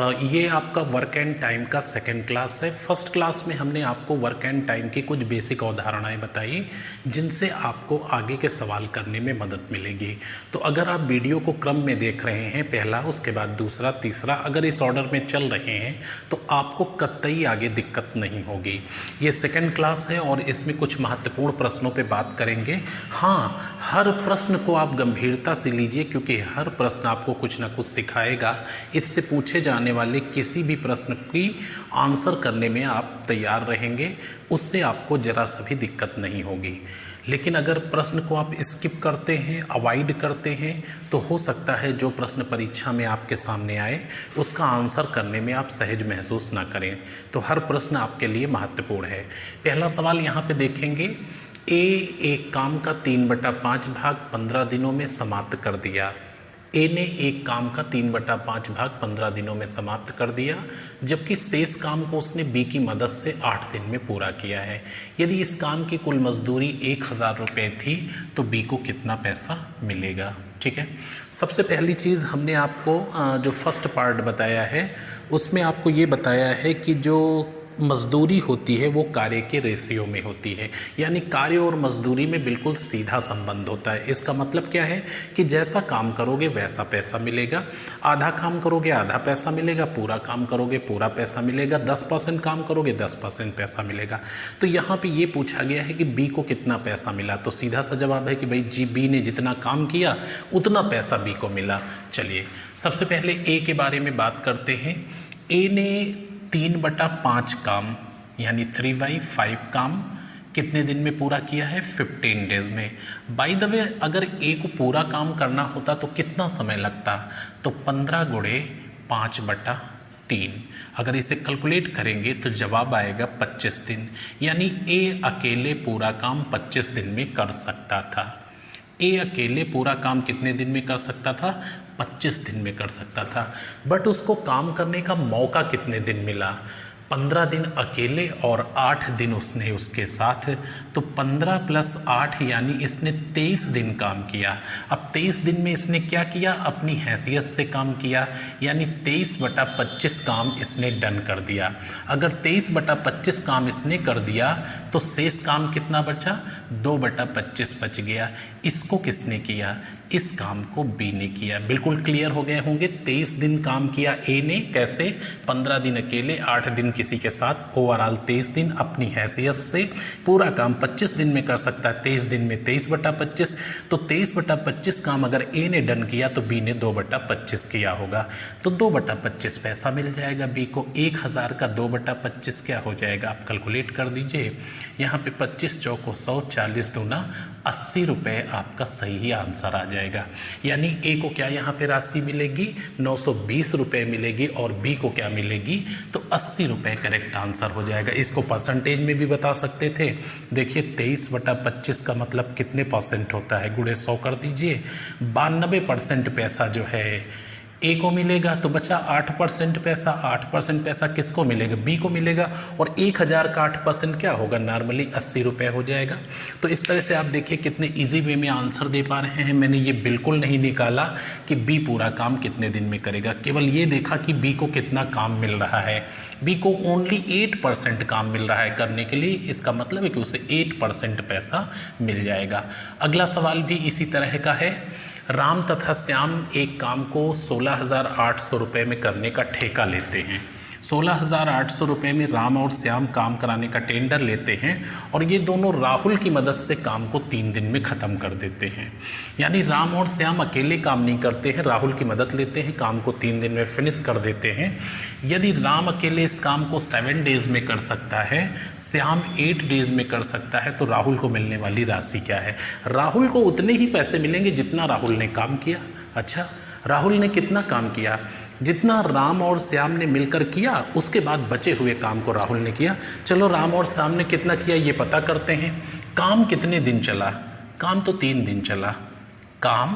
ये आपका work and time का सेकंड क्लास है। फर्स्ट क्लास में हमने आपको वर्क एंड टाइम की कुछ बेसिक अवधारणाएं बताई जिनसे आपको आगे के सवाल करने में मदद मिलेगी। तो अगर आप वीडियो को क्रम में देख रहे हैं, पहला, उसके बाद दूसरा, तीसरा, अगर इस ऑर्डर में चल रहे हैं तो आपको कतई आगे दिक्कत नहीं होगी। ये सेकंड क्लास है और इसमें कुछ महत्वपूर्ण प्रश्नों पर बात करेंगे। हाँ, हर प्रश्न को आप गंभीरता से लीजिए क्योंकि हर प्रश्न आपको कुछ ना कुछ सिखाएगा। इससे पूछे जाने वाले किसी भी प्रश्न की आंसर करने में आप तैयार रहेंगे, उससे आपको ज़रा सा भी दिक्कत नहीं होगी। लेकिन अगर प्रश्न को आप स्किप करते हैं, अवॉइड करते हैं, तो हो सकता है जो प्रश्न परीक्षा में आपके सामने आए उसका आंसर करने में आप सहज महसूस ना करें। तो हर प्रश्न आपके लिए महत्वपूर्ण है। पहला सवाल यहाँ पे देखेंगे। एक काम का 3/5 भाग 15 दिनों में समाप्त कर दिया। ए ने एक काम का 3/5 भाग 15 दिनों में समाप्त कर दिया, जबकि शेष काम को उसने बी की मदद से 8 दिन में पूरा किया है। यदि इस काम की कुल मजदूरी 1000 रुपये थी तो बी को कितना पैसा मिलेगा। ठीक है, सबसे पहली चीज़ हमने आपको जो फर्स्ट पार्ट बताया है उसमें आपको ये बताया है कि जो मजदूरी होती है वो कार्य के रेशियो में होती है, यानी कार्य और मजदूरी में बिल्कुल सीधा संबंध होता है। इसका मतलब क्या है कि जैसा काम करोगे वैसा पैसा मिलेगा। आधा काम करोगे आधा पैसा मिलेगा, पूरा काम करोगे पूरा पैसा मिलेगा, 10% काम करोगे 10% पैसा मिलेगा। तो यहाँ पे ये पूछा गया है कि बी को कितना पैसा मिला, तो सीधा सा जवाब है कि भाई जी बी ने जितना काम किया उतना पैसा बी को मिला। चलिए सबसे पहले ए के बारे में बात करते हैं। ए ने 3/5 काम यानी 3/5 काम कितने दिन में पूरा किया है? 15 डेज में। बाय द वे, अगर ए को पूरा काम करना होता तो कितना समय लगता? तो 15 गुणे 5/3। अगर इसे कैलकुलेट करेंगे तो जवाब आएगा 25 दिन, यानी ए अकेले पूरा काम 25 दिन में कर सकता था। ए अकेले पूरा काम कितने दिन में कर सकता था? 25 दिन में कर सकता था। बट उसको काम करने का मौका कितने दिन मिला? 15 दिन अकेले और 8 दिन उसने उसके साथ, तो 15 + 8 यानी इसने 23 दिन काम किया। अब 23 दिन में इसने क्या किया? अपनी हैसियत से काम किया, यानी 23/25 काम इसने डन कर दिया। अगर 23/25 काम इसने कर दिया तो शेष काम कितना बचा? 2/25 बच गया। इसको किसने किया? इस काम को बी ने किया। बिल्कुल क्लियर हो गए होंगे। 23 दिन काम किया ए ने, कैसे? 15 दिन अकेले, 8 दिन किसी के साथ, ओवरऑल 23 दिन अपनी हैसियत से। पूरा काम 25 दिन में कर सकता है, 23 दिन में 23/25। तो 23/25 काम अगर ए ने डन किया तो बी ने 2/25 किया होगा, तो 2/25 पैसा मिल जाएगा बी को। 1000 का 2/25 क्या हो जाएगा? आप कैलकुलेट कर दीजिए। यहाँ पे 25 चौको 100, 40 दूना 80 रुपये आपका सही आंसर आ जाएगा। यानी ए को क्या यहाँ पे राशि मिलेगी? 920 रुपये मिलेगी, और बी को क्या मिलेगी? तो 80 रुपये करेक्ट आंसर हो जाएगा। इसको परसेंटेज में भी बता सकते थे। देखिए 23/25 का मतलब कितने परसेंट होता है? गुणे 100 कर दीजिए। 92% पैसा जो है ए को मिलेगा, तो बचा 8% पैसा। 8% पैसा किसको मिलेगा? बी को मिलेगा। और 1000 का 8% क्या होगा? नॉर्मली 80 रुपये हो जाएगा। तो इस तरह से आप देखिए कितने इजी वे में आंसर दे पा रहे हैं। मैंने ये बिल्कुल नहीं निकाला कि बी पूरा काम कितने दिन में करेगा, केवल ये देखा कि बी को कितना काम मिल रहा है। बी को ओनली 8% काम मिल रहा है करने के लिए, इसका मतलब है कि उसे 8% पैसा मिल जाएगा। अगला सवाल भी इसी तरह का है। राम तथा श्याम एक काम को 16,800 रुपये में करने का ठेका लेते हैं। 16,800 रुपये में राम और श्याम काम कराने का टेंडर लेते हैं, और ये दोनों राहुल की मदद से काम को 3 दिन में ख़त्म कर देते हैं। यानी राम और श्याम अकेले काम नहीं करते हैं, राहुल की मदद लेते हैं, काम को 3 दिन में फिनिश कर देते हैं। यदि राम अकेले इस काम को 7 डेज़ में कर सकता है, श्याम 8 डेज़ में कर सकता है, तो राहुल को मिलने वाली राशि क्या है? राहुल को उतने ही पैसे मिलेंगे जितना राहुल ने काम किया। अच्छा, राहुल ने कितना काम किया? जितना राम और श्याम ने मिलकर किया, उसके बाद बचे हुए काम को राहुल ने किया। चलो राम और श्याम ने कितना किया ये पता करते हैं। काम कितने दिन चला? काम तो 3 दिन चला। काम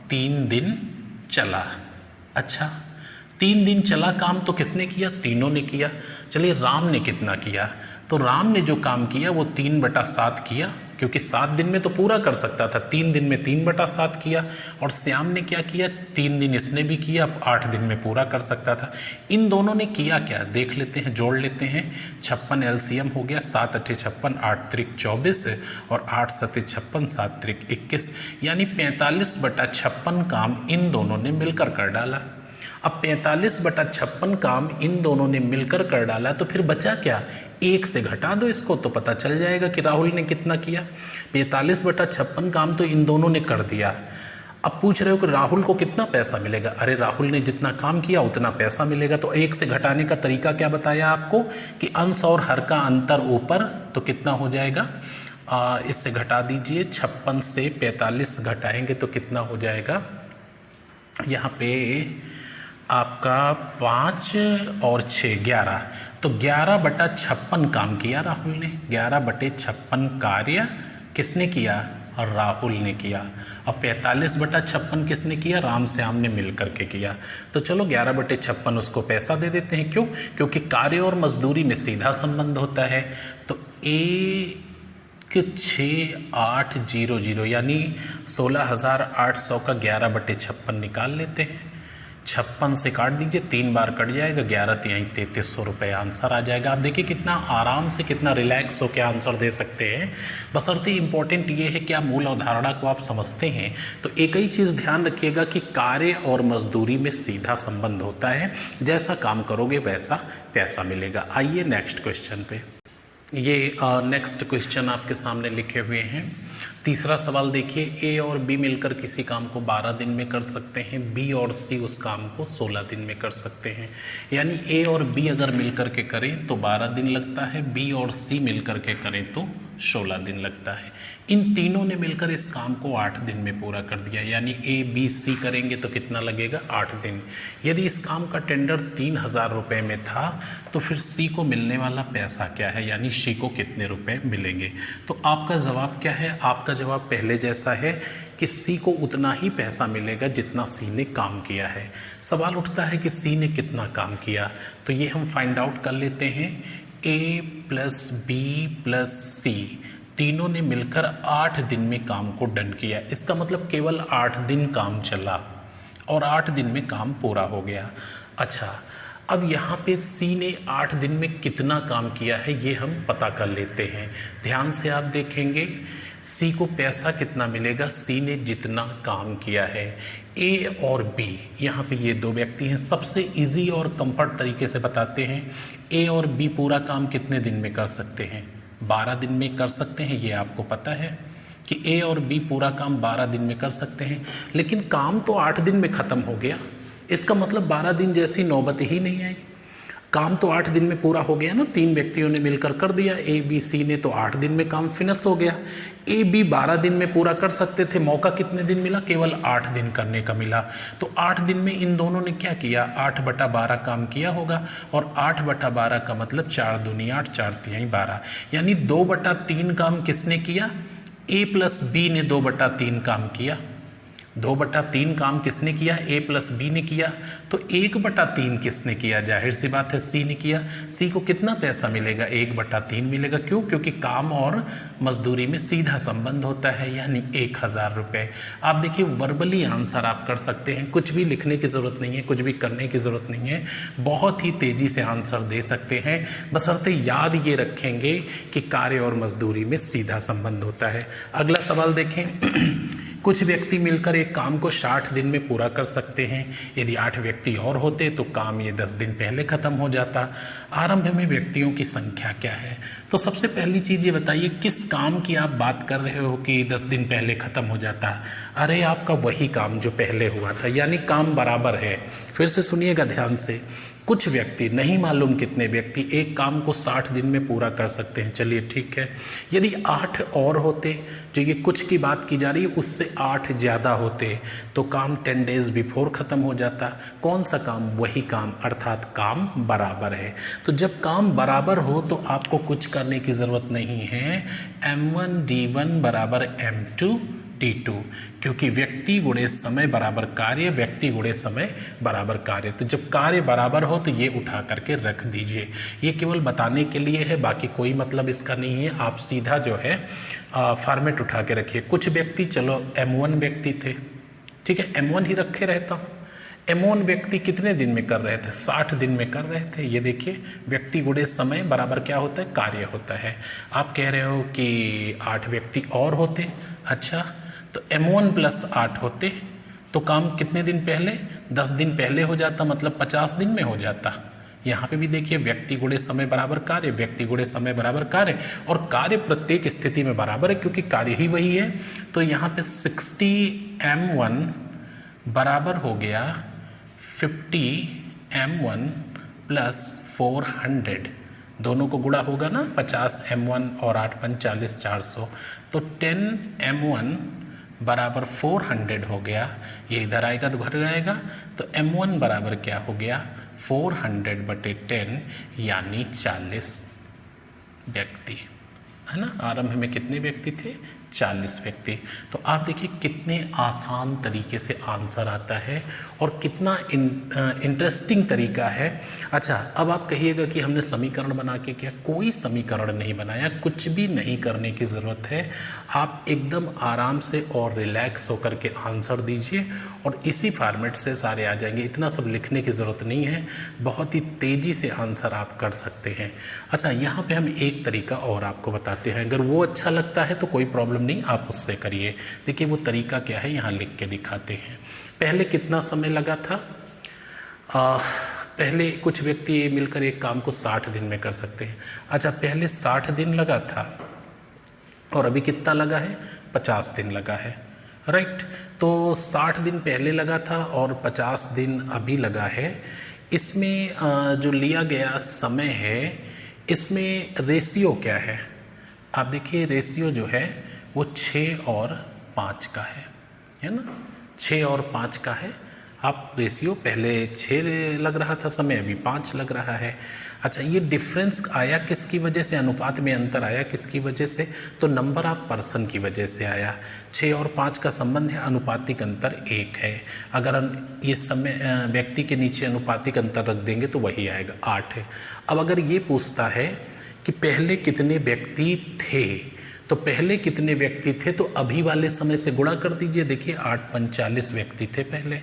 3 दिन चला। अच्छा, 3 दिन चला काम, तो किसने किया? तीनों ने किया। चलिए राम ने कितना किया? तो राम ने जो काम किया वो 3/7 किया, क्योंकि 7 दिन में तो पूरा कर सकता था, 3 दिन में 3/7 किया, और श्याम ने क्या किया, 3 दिन इसने भी किया, अब 8 दिन में पूरा कर सकता था। इन दोनों ने किया क्या, देख लेते हैं, जोड़ लेते हैं। 56 एलसीएम हो गया, 7 × 56 8 × 24 और 8 × 7 = 56, 7 × 21, यानी 45/56 काम इन दोनों ने मिलकर कर डाला। अब 45/56 काम इन दोनों ने मिलकर कर डाला, तो फिर बचा क्या, 1 से घटा दो इसको तो पता चल जाएगा कि राहुल ने कितना किया। 45/56 काम तो इन दोनों ने कर दिया। अब पूछ रहे हो कि राहुल को कितना पैसा मिलेगा, अरे राहुल ने जितना काम किया उतना पैसा मिलेगा। तो 1 से घटाने का तरीका क्या बताया आपको कि अंश और हर का अंतर ऊपर, तो कितना हो जाएगा, इससे घटा दीजिए, 56 से 45 घटाएंगे तो कितना हो जाएगा, यहाँ पे आपका 5 और 6 11, तो 11/56 काम किया राहुल ने। 11/56 कार्य किसने किया, राहुल ने किया। अब 45/56 किसने किया, राम श्याम ने मिल करके किया। तो चलो 11/56 उसको पैसा दे देते हैं। क्यों, क्योंकि कार्य और मजदूरी में सीधा संबंध होता है। तो 16800 यानी 16,800 का 11/56 निकाल लेते हैं। 56 से काट दीजिए, 3 बार कट जाएगा, 11 × 3 = 3300 रुपये आंसर आ जाएगा। आप देखिए कितना आराम से, कितना रिलैक्स हो के आंसर दे सकते हैं। बशर्ते इंपॉर्टेंट ये है कि आप मूल अवधारणा को आप समझते हैं। तो एक ही चीज़ ध्यान रखिएगा कि कार्य और मजदूरी में सीधा संबंध होता है, जैसा काम करोगे वैसा पैसा मिलेगा। आइए नेक्स्ट क्वेश्चन पे। ये नेक्स्ट क्वेश्चन आपके सामने लिखे हुए हैं। तीसरा सवाल देखिए, ए और बी मिलकर किसी काम को 12 दिन में कर सकते हैं, बी और सी उस काम को 16 दिन में कर सकते हैं। यानी ए और बी अगर मिलकर के करें तो 12 दिन लगता है, बी और सी मिलकर के करें तो 16 दिन लगता है। इन तीनों ने मिलकर इस काम को 8 दिन में पूरा कर दिया, यानी ए बी सी करेंगे तो कितना लगेगा, 8 दिन। यदि इस काम का टेंडर 3,000 रुपये में था तो फिर सी को मिलने वाला पैसा क्या है, यानी सी को कितने रुपए मिलेंगे। तो आपका जवाब क्या है, आपका जवाब पहले जैसा है कि सी को उतना ही पैसा मिलेगा जितना सी ने काम किया है। सवाल उठता है कि सी ने कितना काम किया, तो ये हम फाइंड आउट कर लेते हैं। ए प्लस बी प्लस सी तीनों ने मिलकर 8 दिन में काम को डन किया। इसका मतलब केवल 8 दिन काम चला और 8 दिन में काम पूरा हो गया। अच्छा, अब यहाँ पे सी ने 8 दिन में कितना काम किया है ये हम पता कर लेते हैं। ध्यान से आप देखेंगे सी को पैसा कितना मिलेगा, सी ने जितना काम किया है। ए और बी, यहाँ पे ये 2 व्यक्ति हैं। सबसे इजी और कंफर्ट तरीके से बताते हैं, ए और बी पूरा काम कितने दिन में कर सकते हैं, 12 दिन में कर सकते हैं। ये आपको पता है कि ए और बी पूरा काम 12 दिन में कर सकते हैं, लेकिन काम तो 8 दिन में ख़त्म हो गया। इसका मतलब 12 दिन जैसी नौबत ही नहीं आई। काम तो 8 दिन में पूरा हो गया ना, 3 व्यक्तियों ने मिलकर कर दिया, ए बी सी ने, तो 8 दिन में काम फिनिश हो गया। ए बी 12 दिन में पूरा कर सकते थे, मौका कितने दिन मिला, केवल 8 दिन करने का मिला। तो 8 दिन में इन दोनों ने क्या किया, 8/12 काम किया होगा, और 8/12 का मतलब 4 दूनी 8, 4 तिहाई 12, यानी 2/3 काम किसने किया, ए प्लस बी ने 2/3 काम किया। 2/3 काम किसने किया, ए प्लस बी ने किया। तो 1/3 किसने किया, जाहिर सी बात है सी ने किया। सी को कितना पैसा मिलेगा, 1/3 मिलेगा। क्यों, क्योंकि काम और मजदूरी में सीधा संबंध होता है, यानी 1000 रुपये। आप देखिए वर्बली आंसर आप कर सकते हैं, कुछ भी लिखने की ज़रूरत नहीं है, कुछ भी करने की ज़रूरत नहीं है, बहुत ही तेज़ी से आंसर दे सकते हैं, बशर्ते याद ये रखेंगे कि कार्य और मजदूरी में सीधा संबंध होता है। अगला सवाल देखें। कुछ व्यक्ति मिलकर एक काम को 60 दिन में पूरा कर सकते हैं। यदि 8 व्यक्ति और होते तो काम ये 10 दिन पहले ख़त्म हो जाता। आरंभ में व्यक्तियों की संख्या क्या है। तो सबसे पहली चीज़ ये बताइए किस काम की आप बात कर रहे हो कि 10 दिन पहले ख़त्म हो जाता। अरे आपका वही काम जो पहले हुआ था, यानी काम बराबर है। फिर से सुनिएगा ध्यान से, कुछ व्यक्ति, नहीं मालूम कितने व्यक्ति एक काम को 60 दिन में पूरा कर सकते हैं। चलिए ठीक है, यदि 8 और होते, जो ये कुछ की बात की जा रही है उससे 8 ज़्यादा होते तो काम 10 डेज़ बिफोर ख़त्म हो जाता। कौन सा काम, वही काम, अर्थात काम बराबर है। तो जब काम बराबर हो तो आपको कुछ करने की ज़रूरत नहीं है। M1D1 = M2 D2, क्योंकि व्यक्ति गुणे समय बराबर कार्य, व्यक्ति गुणे समय बराबर कार्य। तो जब कार्य बराबर हो तो ये उठा करके रख दीजिए। ये केवल बताने के लिए है, बाकी कोई मतलब इसका नहीं है। आप सीधा जो है फॉर्मेट उठा के रखिए। कुछ व्यक्ति, चलो M1 व्यक्ति थे, ठीक है, M1 ही रखे रहता हूँ। M1 व्यक्ति कितने दिन में कर रहे थे? 60 दिन में कर रहे थे। ये देखिए, व्यक्ति गुणे समय बराबर क्या होता है? कार्य होता है। आप कह रहे हो कि 8 व्यक्ति और होते, अच्छा, तो M1 प्लस 8 होते तो काम कितने दिन पहले? 10 दिन पहले हो जाता, मतलब 50 दिन में हो जाता। यहाँ पे भी देखिए, व्यक्ति गुणे समय बराबर कार्य, व्यक्ति गुणे समय बराबर कार्य, और कार्य प्रत्येक स्थिति में बराबर है क्योंकि कार्य ही वही है। तो यहाँ पे 60M1 बराबर हो गया 50M1 प्लस 400, दोनों को गुणा होगा ना, 50M1 और 8 5 40 400, तो 10M1 बराबर 400 हो गया। ये इधर आएगा तो घर आएगा, तो M1 बराबर क्या हो गया? 400/10 यानी 40 व्यक्ति, है ना। आरंभ में कितने व्यक्ति थे? 40 व्यक्ति। तो आप देखिए कितने आसान तरीके से आंसर आता है और कितना इंटरेस्टिंग तरीका है। अच्छा, अब आप कहिएगा कि हमने समीकरण बना के किया। कोई समीकरण नहीं बनाया, कुछ भी नहीं करने की ज़रूरत है। आप एकदम आराम से और रिलैक्स होकर के आंसर दीजिए और इसी फॉर्मेट से सारे आ जाएंगे। इतना सब लिखने की ज़रूरत नहीं है, बहुत ही तेज़ी से आंसर आप कर सकते हैं। अच्छा, यहाँ पे हम एक तरीका और आपको बताते हैं, अगर वो अच्छा लगता है तो कोई प्रॉब्लम नहीं, आप उससे करिए। देखिए वो तरीका क्या है, यहाँ लिख के दिखाते हैं। पहले कितना समय लगा था? पहले कुछ व्यक्ति मिलकर एक काम को 60 दिन में कर सकते हैं। अच्छा, पहले 60 दिन लगा था और अभी कितना लगा है? 50 दिन लगा है, राइट। तो 60 दिन पहले लगा था और 50 दिन अभी लगा है। इसमें जो लिया गया समय है, इसमें रेशियो क्या है? आप देखिए, रेशियो जो है वो 6 और 5 का है ना, 6 और 5 का है। आप रेशियो पहले 6 लग रहा था समय, अभी 5 लग रहा है। अच्छा, ये डिफरेंस आया किसकी वजह से? अनुपात में अंतर आया किसकी वजह से? तो नंबर ऑफ पर्सन की वजह से आया। 6 और 5 का संबंध है, अनुपातिक अंतर 1 है। अगर ये समय व्यक्ति के नीचे अनुपातिक अंतर रख देंगे तो वही आएगा, 8 है। अब अगर ये पूछता है कि पहले कितने व्यक्ति थे, तो पहले कितने व्यक्ति थे, तो अभी वाले समय से गुणा कर दीजिए। देखिए 8 5 40 व्यक्ति थे पहले,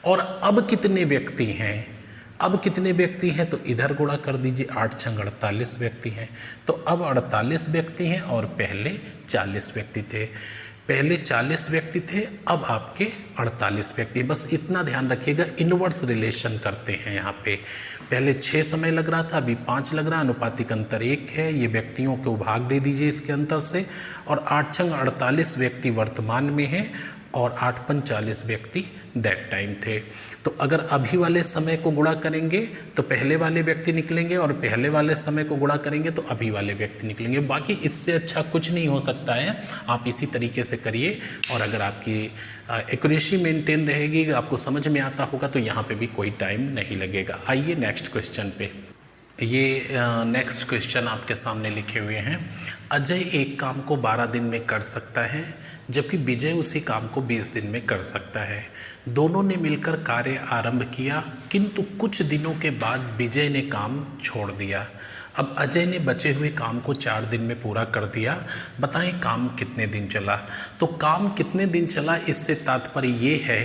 और अब कितने व्यक्ति हैं? अब कितने व्यक्ति हैं तो इधर गुणा कर दीजिए, 8 6 48 व्यक्ति हैं। तो अब 48 व्यक्ति हैं और पहले 40 व्यक्ति थे। पहले 40 व्यक्ति थे, अब आपके 48 व्यक्ति। बस इतना ध्यान रखिएगा, इनवर्स रिलेशन करते हैं यहाँ पे। पहले 6 समय लग रहा था, अभी 5 लग रहा है, अनुपातिक अंतर 1 है। ये व्यक्तियों को भाग दे दीजिए इसके अंतर से, और 8 6 48 व्यक्ति वर्तमान में हैं और 8 5 40 व्यक्ति दैट टाइम थे। तो अगर अभी वाले समय को गुणा करेंगे तो पहले वाले व्यक्ति निकलेंगे, और पहले वाले समय को गुणा करेंगे तो अभी वाले व्यक्ति निकलेंगे। बाकी इससे अच्छा कुछ नहीं हो सकता है। आप इसी तरीके से करिए, और अगर आपकी एक्यूरेसी मेंटेन रहेगी, आपको समझ में आता होगा, तो यहाँ पे भी कोई टाइम नहीं लगेगा। आइए नेक्स्ट क्वेश्चन पे। ये नेक्स्ट क्वेश्चन आपके सामने लिखे हुए हैं। अजय एक काम को 12 दिन में कर सकता है, जबकि विजय उसी काम को 20 दिन में कर सकता है। दोनों ने मिलकर कार्य आरंभ किया, किंतु कुछ दिनों के बाद विजय ने काम छोड़ दिया। अब अजय ने बचे हुए काम को 4 दिन में पूरा कर दिया। बताएं काम कितने दिन चला? तो काम कितने दिन चला, इससे तात्पर्य ये है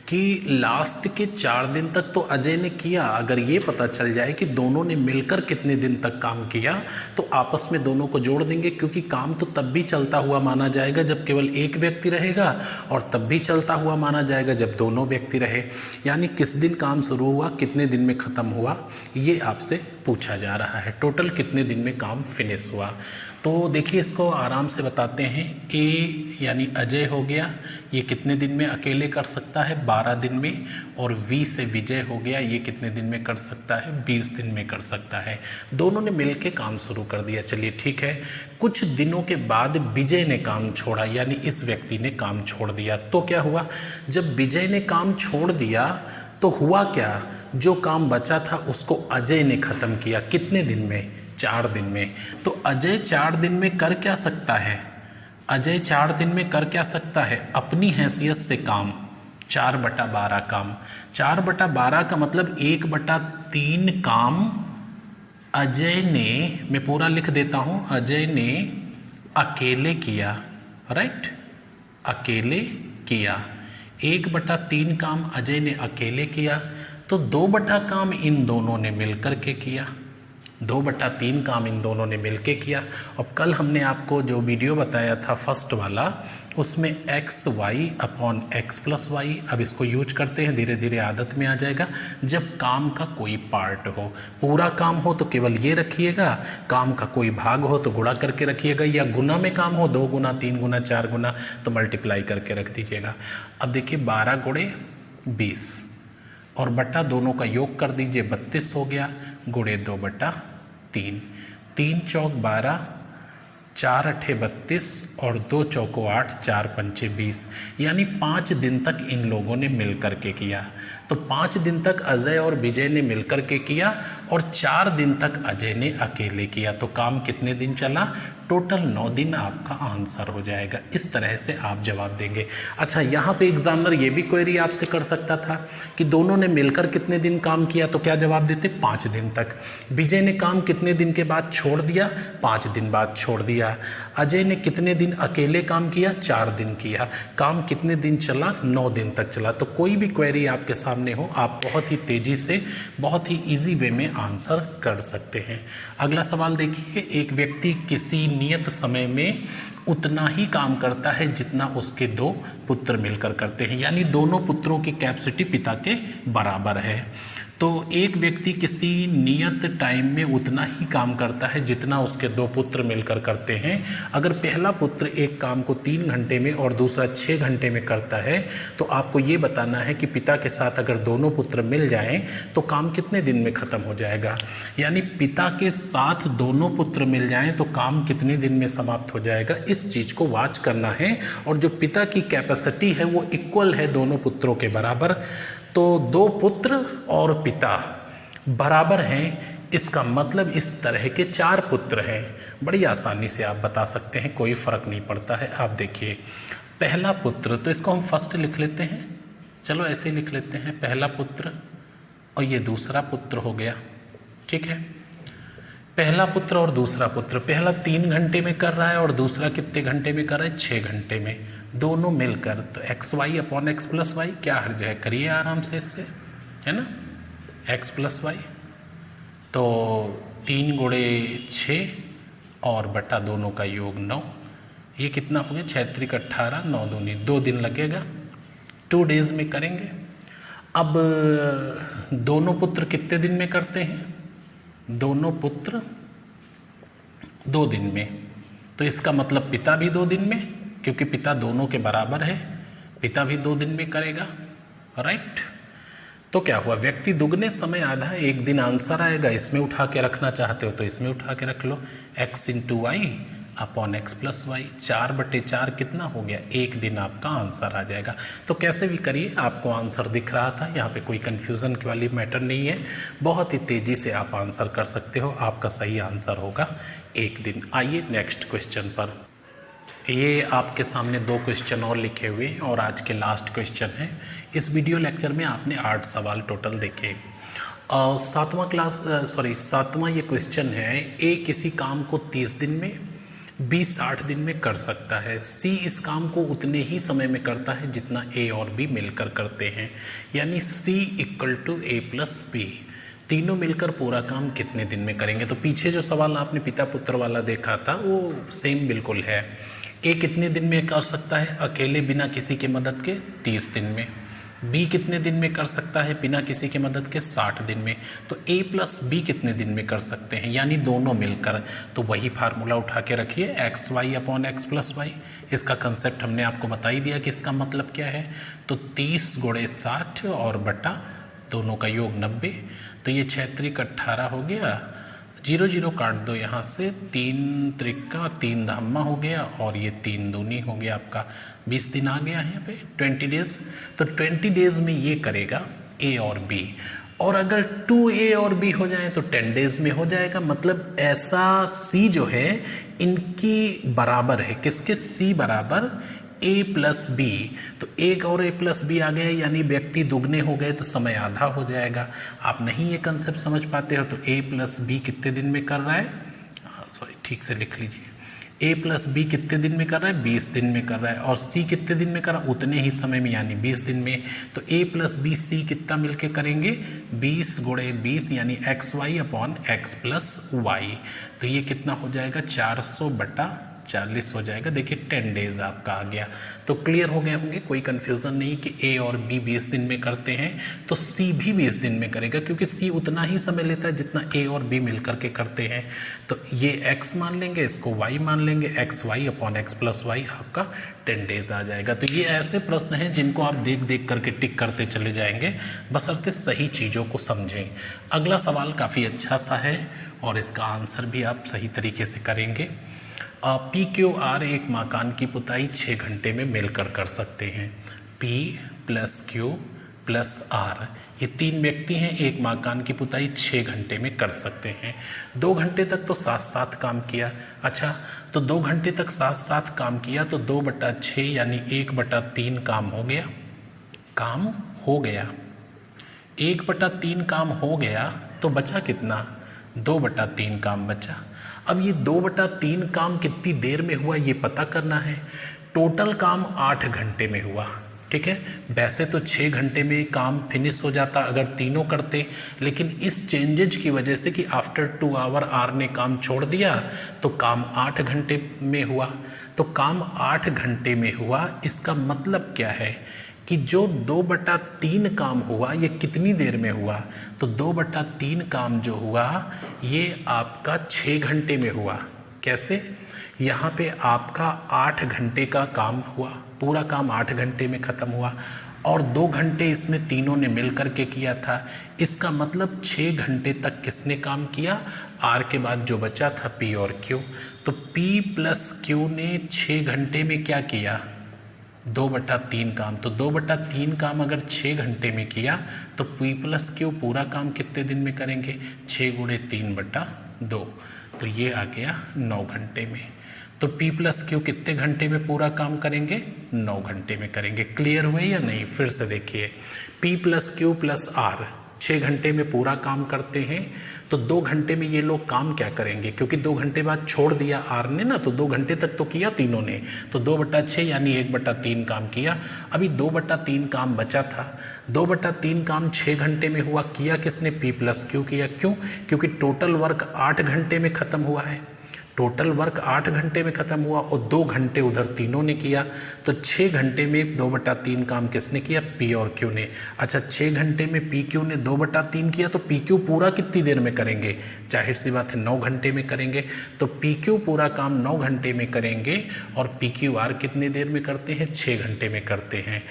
कि लास्ट के 4 दिन तक तो अजय ने किया। अगर ये पता चल जाए कि दोनों ने मिलकर कितने दिन तक काम किया, तो आपस में दोनों को जोड़ देंगे, क्योंकि काम तो तब भी चलता हुआ माना जाएगा जब केवल एक व्यक्ति रहेगा, और तब भी चलता हुआ माना जाएगा जब दोनों व्यक्ति रहे। यानी किस दिन काम शुरू हुआ, कितने दिन में ख़त्म हुआ, ये आपसे पूछा जा रहा है। टोटल कितने दिन में काम फिनिश हुआ। तो देखिए इसको आराम से बताते हैं। ए यानी अजय हो गया, ये कितने दिन में अकेले कर सकता है? 12 दिन में। और वी से विजय हो गया, ये कितने दिन में कर सकता है? 20 दिन में कर सकता है। दोनों ने मिलके काम शुरू कर दिया, चलिए ठीक है। कुछ दिनों के बाद विजय ने काम छोड़ा, यानी इस व्यक्ति ने काम छोड़ दिया। तो क्या हुआ? जब विजय ने काम छोड़ दिया तो हुआ क्या? जो काम बचा था उसको अजय ने ख़त्म किया। कितने दिन में? 4 दिन में। तो अजय 4 दिन में कर क्या सकता है? अजय 4 दिन में कर क्या सकता है? अपनी हैसियत से काम, 4/12 काम। 4/12 का मतलब 1/3 काम अजय ने, मैं पूरा लिख देता हूँ, अजय ने अकेले किया, राइट, अकेले किया, 1/3 काम अजय ने अकेले किया, तो 2 काम इन दोनों ने मिलकर के किया, 2/3 काम इन दोनों ने मिलके किया। अब कल हमने आपको जो वीडियो बताया था फर्स्ट वाला, उसमें X Y upon x plus Y, अब इसको यूज करते हैं, धीरे धीरे आदत में आ जाएगा। जब काम का कोई पार्ट हो, पूरा काम हो तो केवल ये रखिएगा, काम का कोई भाग हो तो गुणा करके रखिएगा, या गुना में काम हो 2 गुना 3 गुना 4 गुना तो मल्टीप्लाई करके रख दीजिएगा। अब देखिए 12 गुणे 20 और बटा दोनों का योग कर दीजिए, 32 हो गया, गुणे 2/3, 3 चौक 12, 4 अठे 32 और 2 चौको 8, 4 पंचे 20, यानी 5 दिन तक इन लोगों ने मिल कर के किया। तो 5 दिन तक अजय और विजय ने मिलकर के किया और 4 दिन तक अजय ने अकेले किया। तो काम कितने दिन चला? टोटल 9 दिन आपका आंसर हो जाएगा। इस तरह से आप जवाब देंगे। अच्छा, यहाँ पे एग्जामिनर ये भी क्वेरी आपसे कर सकता था कि दोनों ने मिलकर कितने दिन काम किया, तो क्या जवाब देते? 5 दिन तक। विजय ने काम कितने दिन के बाद छोड़ दिया? 5 दिन बाद छोड़ दिया। अजय ने कितने दिन अकेले काम किया? 4 दिन किया। काम कितने दिन चला? 9 दिन तक चला। तो कोई भी क्वेरी आपके सामने हो, आप बहुत ही तेज़ी से, बहुत ही ईजी वे में आंसर कर सकते हैं। अगला सवाल देखिए, एक व्यक्ति किसी नियत समय में उतना ही काम करता है जितना उसके 2 पुत्र मिलकर करते हैं, यानी दोनों पुत्रों की कैपेसिटी पिता के बराबर है। तो एक व्यक्ति किसी नियत टाइम में उतना ही काम करता है जितना उसके 2 पुत्र मिलकर करते हैं। अगर पहला पुत्र एक काम को 3 घंटे में और दूसरा 6 घंटे में करता है, तो आपको ये बताना है कि पिता के साथ अगर दोनों पुत्र मिल जाएं तो काम कितने दिन में ख़त्म हो जाएगा। यानी पिता के साथ दोनों पुत्र मिल जाएं तो काम कितने दिन में समाप्त हो जाएगा, इस चीज़ को वॉच करना है। और जो पिता की कैपेसिटी है वो इक्वल है दोनों पुत्रों के बराबर। तो 2 पुत्र और पिता बराबर हैं, इसका मतलब इस तरह के 4 पुत्र हैं। बड़ी आसानी से आप बता सकते हैं, कोई फ़र्क नहीं पड़ता है। आप देखिए, पहला पुत्र, तो इसको हम फर्स्ट लिख लेते हैं, चलो ऐसे ही लिख लेते हैं, पहला पुत्र और ये दूसरा पुत्र हो गया, ठीक है। पहला पुत्र और दूसरा पुत्र, पहला 3 घंटे में कर रहा है और दूसरा कितने घंटे में कर रहा है? 6 घंटे में, दोनों मिलकर। तो x Y upon x plus y, क्या हर्ज है, करिए आराम से इससे, है ना, एक्स प्लस वाई। तो 3 गुणे 6 और बटा दोनों का योग 9, ये कितना हो गया? 6 त्रिक 18, 9 दूनी 2 दिन लगेगा, 2 डेज में करेंगे। अब दोनों पुत्र कितने दिन में करते हैं? दोनों पुत्र 2 दिन में। तो इसका मतलब पिता भी 2 दिन में, क्योंकि पिता दोनों के बराबर है, पिता भी 2 दिन में करेगा, राइट। तो क्या हुआ, व्यक्ति दुगने समय आधा, 1 दिन आंसर आएगा। इसमें उठा के रखना चाहते हो तो इसमें उठा के रख लो, x into y upon x plus y, 4/4 कितना हो गया? 1 दिन आपका आंसर आ जाएगा। तो कैसे भी करिए, आपको आंसर दिख रहा था, यहाँ पे कोई कन्फ्यूज़न की वाली मैटर नहीं है। बहुत ही तेज़ी से आप आंसर कर सकते हो, आपका सही आंसर होगा 1 दिन। आइए नेक्स्ट क्वेश्चन पर। ये आपके सामने 2 क्वेश्चन और लिखे हुए हैं और आज के लास्ट क्वेश्चन है। इस वीडियो लेक्चर में आपने 8 सवाल टोटल देखे। 7वां ये क्वेश्चन है, ए किसी काम को 30 दिन में, बी 60 दिन में कर सकता है, सी इस काम को उतने ही समय में करता है जितना ए और बी मिलकर करते हैं, यानी C equal to A plus B. तीनों मिलकर पूरा काम कितने दिन में करेंगे? तो पीछे जो सवाल आपने पिता पुत्र वाला देखा था वो सेम बिल्कुल है। ए कितने दिन में कर सकता है अकेले बिना किसी के मदद के? 30 दिन में। बी कितने दिन में कर सकता है बिना किसी के मदद के? 60 दिन में। तो ए प्लस बी कितने दिन में कर सकते हैं, यानी दोनों मिलकर? तो वही फार्मूला उठा के रखिए, x Y upon x plus y. इसका कंसेप्ट हमने आपको बता ही दिया कि इसका मतलब क्या है। तो 30 गुणे 60 और बटा दोनों का योग 90। तो ये 6 त्रिक 18 हो गया, 0 0 काट दो यहाँ से, 3 त्रिका 3 धामा हो गया और ये 3 दूनी हो गया आपका, 20 दिन आ गया है यहाँ पे, 20 डेज। तो 20 डेज में ये करेगा ए और बी, और अगर 2A और B हो जाए तो 10 डेज में हो जाएगा। मतलब ऐसा C जो है इनकी बराबर है, किसके? C बराबर A प्लस बी। तो एक और A प्लस बी आ गया, यानी व्यक्ति दुगने हो गए तो समय आधा हो जाएगा। आप नहीं ये कंसेप्ट समझ पाते हो तो A प्लस बी कितने दिन में कर रहा है, सॉरी ठीक से लिख लीजिए, ए प्लस बी कितने दिन में कर रहा है, 20 दिन में कर रहा है, और सी कितने दिन में कर रहा है, उतने ही समय में यानी 20 दिन में। तो ए प्लस बी सी कितना मिलके करेंगे, 20 गुणे 20 यानी x Y upon x plus y. तो ये कितना हो जाएगा, 400/40 हो जाएगा। देखिए 10 डेज आपका आ गया। तो क्लियर हो गए होंगे, कोई कन्फ्यूज़न नहीं कि ए और बी 20 दिन में करते हैं तो सी भी 20 दिन में करेगा, क्योंकि सी उतना ही समय लेता है जितना ए और बी मिल करके करते हैं। तो ये एक्स मान लेंगे, इसको वाई मान लेंगे, x Y upon x plus y आपका 10 डेज आ जाएगा। तो ये ऐसे प्रश्न हैं जिनको आप देख देख करके टिक करते चले जाएंगे, बशर्ते सही चीज़ों को समझें। अगला सवाल काफ़ी अच्छा सा है और इसका आंसर भी आप सही तरीके से करेंगे। पी क्यू आर एक मकान की पुताई 6 घंटे में मिलकर कर सकते हैं। P plus q plus r, ये 3 व्यक्ति हैं, एक मकान की पुताई 6 घंटे में कर सकते हैं। 2 घंटे तक तो साथ साथ काम किया। अच्छा, तो 2 घंटे तक साथ साथ काम किया तो 2/6 यानी 1/3 काम हो गया। काम हो गया 1/3 काम हो गया, तो बचा कितना, 2/3 काम बचा। अब ये 2/3 काम कितनी देर में हुआ ये पता करना है। टोटल काम 8 घंटे में हुआ, ठीक है। वैसे तो 6 घंटे में काम फिनिश हो जाता अगर तीनों करते, लेकिन इस चेंजेज की वजह से कि आफ्टर 2 आवर आर ने काम छोड़ दिया तो काम 8 घंटे में हुआ। तो काम 8 घंटे में हुआ, इसका मतलब क्या है कि जो 2/3 काम हुआ ये कितनी देर में हुआ, तो 2/3 काम जो हुआ ये आपका 6 घंटे में हुआ। कैसे, यहाँ पे आपका 8 घंटे का काम हुआ, पूरा काम 8 घंटे में ख़त्म हुआ और 2 घंटे इसमें तीनों ने मिल कर के किया था। इसका मतलब 6 घंटे तक किसने काम किया, आर के बाद जो बचा था पी और क्यू। तो पी प्लस क्यू ने 6 घंटे में क्या किया, 2/3 काम। तो 2/3 काम अगर 6 घंटे में किया तो पी प्लस क्यू पूरा काम कितने दिन में करेंगे, 6 गुणे 3/2, तो ये आ गया 9 घंटे में। तो पी प्लस क्यू कितने घंटे में पूरा काम करेंगे, 9 घंटे में करेंगे। क्लियर हुए या नहीं, फिर से देखिए, p plus q plus r 6 घंटे में पूरा काम करते हैं, तो 2 घंटे में ये लोग काम क्या करेंगे, क्योंकि 2 घंटे बाद छोड़ दिया आर ने ना, तो 2 घंटे तक तो किया तीनों ने, तो 2/6 यानी 1/3 काम किया। अभी 2/3 काम बचा था, 2/3 काम 6 घंटे में हुआ, किया किसने, पी प्लस क्यू किया। क्यों, क्योंकि टोटल वर्क 8 घंटे में ख़त्म हुआ है, टोटल वर्क 8 घंटे में ख़त्म हुआ और 2 घंटे उधर तीनों ने किया, तो 6 घंटे में 2/3 काम किसने किया, पी और क्यू ने। अच्छा, 6 घंटे में पी क्यू ने 2/3 किया तो पी क्यू पूरा कितनी देर में करेंगे, जाहिर सी बात है 9 घंटे में करेंगे। तो पी क्यू पूरा काम 9 घंटे में करेंगे और पी क्यू आर कितनी देर में करते हैं, 6 घंटे में करते हैं।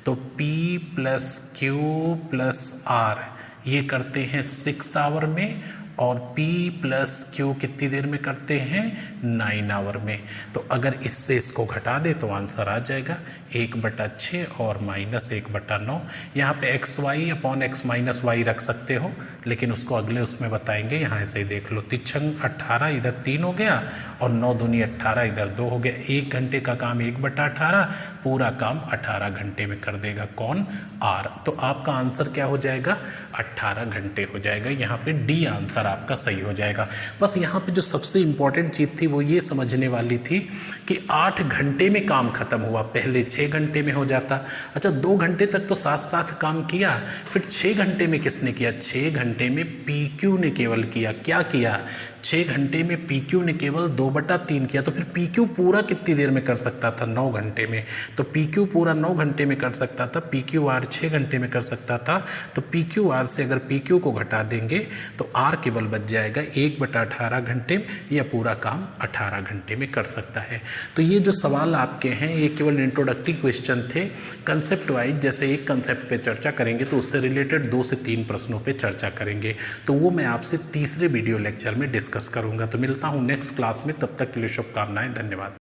तो p plus q plus r ये करते हैं 6 आवर में और P प्लस क्यू कितनी देर में करते हैं, 9 आवर में। तो अगर इससे इसको घटा दे तो आंसर आ जाएगा 1/6 और -1/9। यहाँ पे x Y upon x minus y रख सकते हो, लेकिन उसको अगले उसमें बताएंगे। यहाँ ऐसे ही देख लो, 18 इधर 3 हो गया और 9 दूनी 18 इधर 2 हो गया। 1 घंटे का काम 1/18, पूरा काम 18 घंटे में कर देगा कौन, आर। तो आपका आंसर क्या हो जाएगा, 18 घंटे हो जाएगा। यहाँ पे डी आंसर आपका सही हो जाएगा। बस यहाँ पे जो सबसे इंपॉर्टेंट चीज़ थी वो ये समझने वाली थी कि 8 घंटे में काम खत्म हुआ, पहले 6 घंटे में हो जाता। अच्छा, 2 घंटे तक तो साथ साथ काम किया, फिर 6 घंटे में किसने किया, 6 घंटे में पी क्यू ने केवल किया। क्या किया, 6 घंटे में पी क्यू ने केवल 2/3 किया। तो फिर पी क्यू पूरा कितनी देर में कर सकता था, 9 घंटे में। तो पी क्यू पूरा 9 घंटे में कर सकता था, पी क्यू आर 6 घंटे में कर सकता था। तो पी क्यू आर से अगर पी क्यू को घटा देंगे तो आर केवल बच जाएगा 1/18 घंटे, या पूरा काम 18 घंटे में कर सकता है। तो ये जो सवाल आपके हैं ये केवल इंट्रोडक्टरी क्वेश्चन थे, कंसेप्ट वाइज। जैसे एक कंसेप्ट पे चर्चा करेंगे तो उससे रिलेटेड 2 से 3 प्रश्नों पे चर्चा करेंगे, तो वो मैं आपसे तीसरे वीडियो लेक्चर में डिस्कस करूंगा। तो मिलता हूं नेक्स्ट क्लास में, तब तक के लिए शुभकामनाएं, धन्यवाद।